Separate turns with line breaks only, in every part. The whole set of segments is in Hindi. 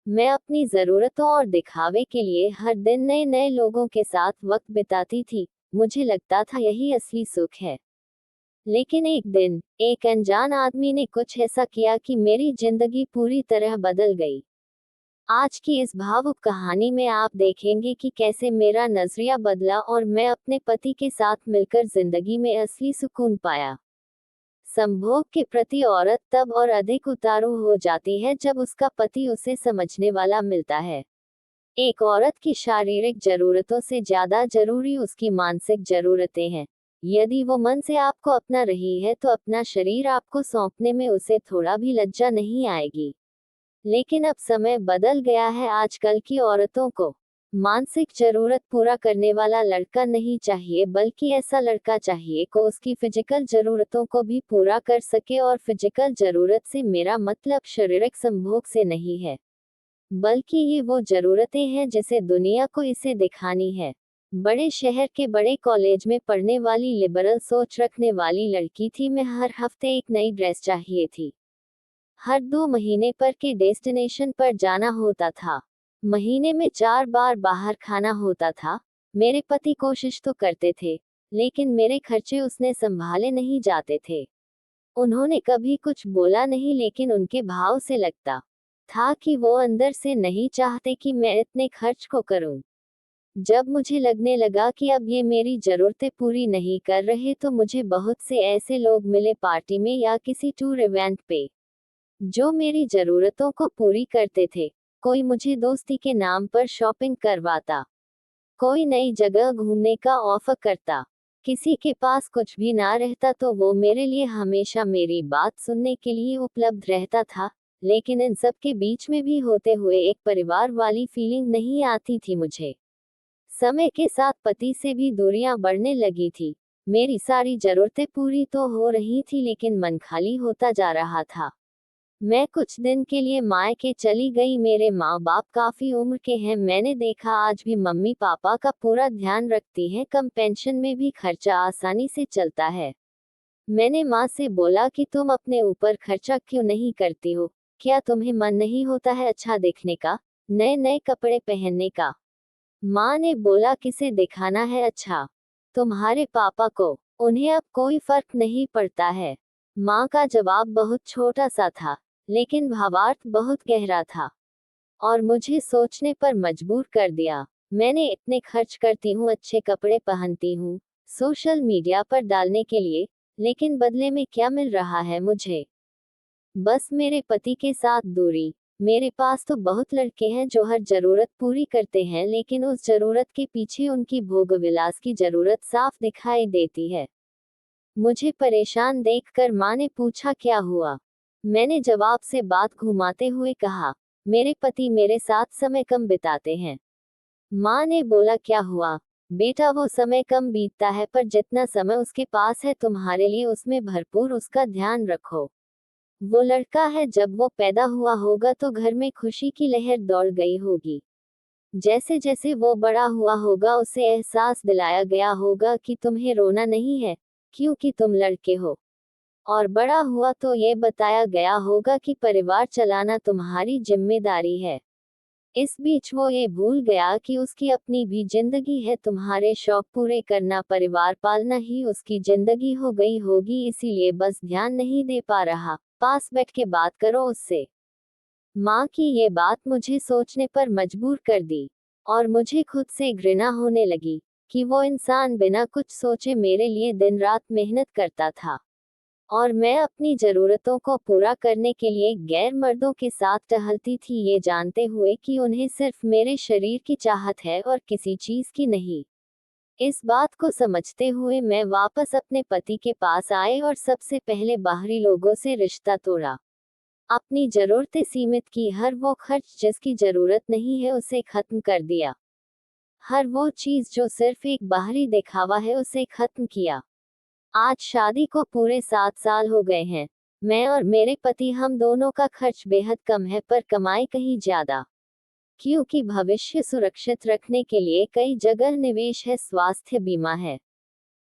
मैं अपनी ज़रूरतों और दिखावे के लिए हर दिन नए नए लोगों के साथ वक्त बिताती थी। मुझे लगता था यही असली सुख है। लेकिन एक दिन एक अनजान आदमी ने कुछ ऐसा किया कि मेरी जिंदगी पूरी तरह बदल गई। आज की इस भावुक कहानी में आप देखेंगे कि कैसे मेरा नजरिया बदला और मैं अपने पति के साथ मिलकर जिंदगी में असली सुकून पाया। संभोग के प्रति औरत तब और अधिक उतारू हो जाती है जब उसका पति उसे समझने वाला मिलता है। एक औरत की शारीरिक जरूरतों से ज्यादा जरूरी उसकी मानसिक जरूरतें हैं। यदि वो मन से आपको अपना रही है तो अपना शरीर आपको सौंपने में उसे थोड़ा भी लज्जा नहीं आएगी। लेकिन अब समय बदल गया है। आजकल की औरतों को मानसिक जरूरत पूरा करने वाला लड़का नहीं चाहिए, बल्कि ऐसा लड़का चाहिए को उसकी फिजिकल जरूरतों को भी पूरा कर सके। और फिजिकल जरूरत से मेरा मतलब शारीरिक संभोग से नहीं है, बल्कि ये वो जरूरतें हैं जिसे दुनिया को इसे दिखानी है। बड़े शहर के बड़े कॉलेज में पढ़ने वाली लिबरल सोच रखने वाली लड़की थी। मैं हर हफ्ते एक नई ड्रेस चाहिए थी। हर 2 महीने पर के डेस्टिनेशन पर जाना होता था। महीने में 4 बार बाहर खाना होता था। मेरे पति कोशिश तो करते थे, लेकिन मेरे खर्चे उसने संभाले नहीं जाते थे। उन्होंने कभी कुछ बोला नहीं, लेकिन उनके भाव से लगता था कि वो अंदर से नहीं चाहते कि मैं इतने खर्च को करूं। जब मुझे लगने लगा कि अब ये मेरी जरूरतें पूरी नहीं कर रहे, तो मुझे बहुत से ऐसे लोग मिले पार्टी में या किसी टूर इवेंट पे, जो मेरी जरूरतों को पूरी करते थे। कोई मुझे दोस्ती के नाम पर शॉपिंग करवाता, कोई नई जगह घूमने का ऑफर करता। किसी के पास कुछ भी ना रहता तो वो मेरे लिए हमेशा मेरी बात सुनने के लिए उपलब्ध रहता था। लेकिन इन सब के बीच में भी होते हुए एक परिवार वाली फीलिंग नहीं आती थी मुझे। समय के साथ पति से भी दूरियां बढ़ने लगी थी। मेरी सारी जरूरतें पूरी तो हो रही थी, लेकिन मन खाली होता जा रहा था। मैं कुछ दिन के लिए मायके चली गई। मेरे माँ बाप काफी उम्र के हैं। मैंने देखा आज भी मम्मी पापा का पूरा ध्यान रखती हैं। कम पेंशन में भी खर्चा आसानी से चलता है। मैंने माँ से बोला कि तुम अपने ऊपर खर्चा क्यों नहीं करती हो? क्या तुम्हें मन नहीं होता है अच्छा दिखने का, नए नए कपड़े पहनने का? माँ ने बोला, किसे दिखाना है अच्छा? तुम्हारे पापा को। उन्हें अब कोई फर्क नहीं पड़ता है। माँ का जवाब बहुत छोटा सा था, लेकिन भावार्थ बहुत गहरा था और मुझे सोचने पर मजबूर कर दिया। मैंने इतने खर्च करती हूँ, अच्छे कपड़े पहनती हूँ सोशल मीडिया पर डालने के लिए, लेकिन बदले में क्या मिल रहा है मुझे? बस मेरे पति के साथ दूरी। मेरे पास तो बहुत लड़के हैं जो हर जरूरत पूरी करते हैं, लेकिन उस जरूरत के पीछे उनकी भोग विलास की जरूरत साफ दिखाई देती है। मुझे परेशान देखकर माँ ने पूछा, क्या हुआ? मैंने जवाब से बात घुमाते हुए कहा, मेरे पति मेरे साथ समय कम बिताते हैं। माँ ने बोला, क्या हुआ बेटा? वो समय कम बीतता है, पर जितना समय उसके पास है तुम्हारे लिए, उसमें भरपूर उसका ध्यान रखो। वो लड़का है, जब वो पैदा हुआ होगा तो घर में खुशी की लहर दौड़ गई होगी। जैसे जैसे वो बड़ा हुआ होगा, उसे एहसास दिलाया गया होगा कि तुम्हें रोना नहीं है, क्योंकि तुम लड़के हो। और बड़ा हुआ तो ये बताया गया होगा कि परिवार चलाना तुम्हारी जिम्मेदारी है। इस बीच वो ये भूल गया कि उसकी अपनी भी जिंदगी है। तुम्हारे शौक पूरे करना, परिवार पालना ही उसकी जिंदगी हो गई होगी, इसीलिए बस ध्यान नहीं दे पा रहा। पास बैठ के बात करो उससे। माँ की ये बात मुझे सोचने पर मजबूर कर दी, और मुझे खुद से घृणा होने लगी कि वो इंसान बिना कुछ सोचे मेरे लिए दिन रात मेहनत करता था, और मैं अपनी जरूरतों को पूरा करने के लिए गैर मर्दों के साथ टहलती थी, ये जानते हुए कि उन्हें सिर्फ मेरे शरीर की चाहत है और किसी चीज की नहीं। इस बात को समझते हुए मैं वापस अपने पति के पास आई और सबसे पहले बाहरी लोगों से रिश्ता तोड़ा। अपनी जरूरतें सीमित की, हर वो खर्च जिसकी जरूरत नहीं है उसे खत्म कर दिया। हर वो चीज जो सिर्फ एक बाहरी दिखावा है उसे खत्म किया। आज शादी को पूरे 7 साल हो गए हैं। मैं और मेरे पति, हम दोनों का खर्च बेहद कम है, पर कमाई कहीं ज्यादा। क्योंकि भविष्य सुरक्षित रखने के लिए कई जगह निवेश है, स्वास्थ्य बीमा है,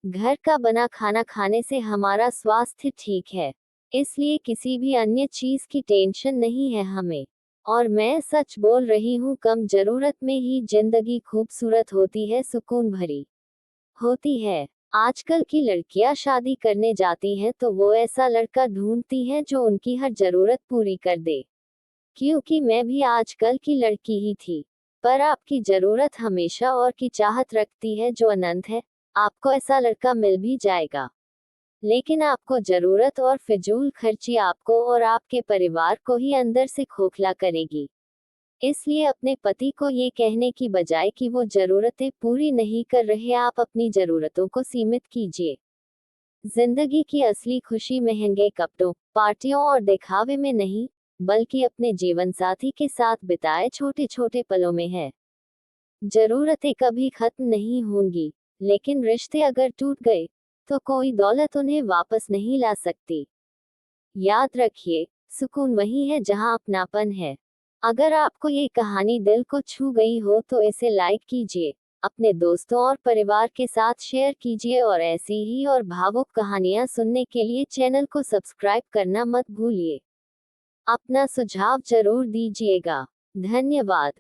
घर का बना खाना खाने से हमारा स्वास्थ्य ठीक है, इसलिए किसी भी अन्य चीज की टेंशन नहीं है हमें। और मैं सच बोल रही हूँ, कम जरूरत में ही जिंदगी खूबसूरत होती है, सुकून भरी होती है। आजकल की लड़कियां शादी करने जाती हैं तो वो ऐसा लड़का ढूंढती हैं जो उनकी हर जरूरत पूरी कर दे। क्योंकि मैं भी आजकल की लड़की ही थी। पर आपकी जरूरत हमेशा और की चाहत रखती है जो अनंत है। आपको ऐसा लड़का मिल भी जाएगा, लेकिन आपको जरूरत और फिजूल खर्ची आपको और आपके परिवार को ही अंदर से खोखला करेगी। इसलिए अपने पति को ये कहने की बजाय कि वो जरूरतें पूरी नहीं कर रहे, आप अपनी जरूरतों को सीमित कीजिए। जिंदगी की असली खुशी महंगे कपड़ों, पार्टियों और दिखावे में नहीं, बल्कि अपने जीवन साथी के साथ बिताए छोटे छोटे पलों में है। जरूरतें कभी खत्म नहीं होंगी, लेकिन रिश्ते अगर टूट गए तो कोई दौलत उन्हें वापस नहीं ला सकती। याद रखिए, सुकून वही है जहां अपनापन है। अगर आपको ये कहानी दिल को छू गई हो तो इसे लाइक कीजिए, अपने दोस्तों और परिवार के साथ शेयर कीजिए और ऐसी ही और भावुक कहानियां सुनने के लिए चैनल को सब्सक्राइब करना मत भूलिए। अपना सुझाव जरूर दीजिएगा। धन्यवाद।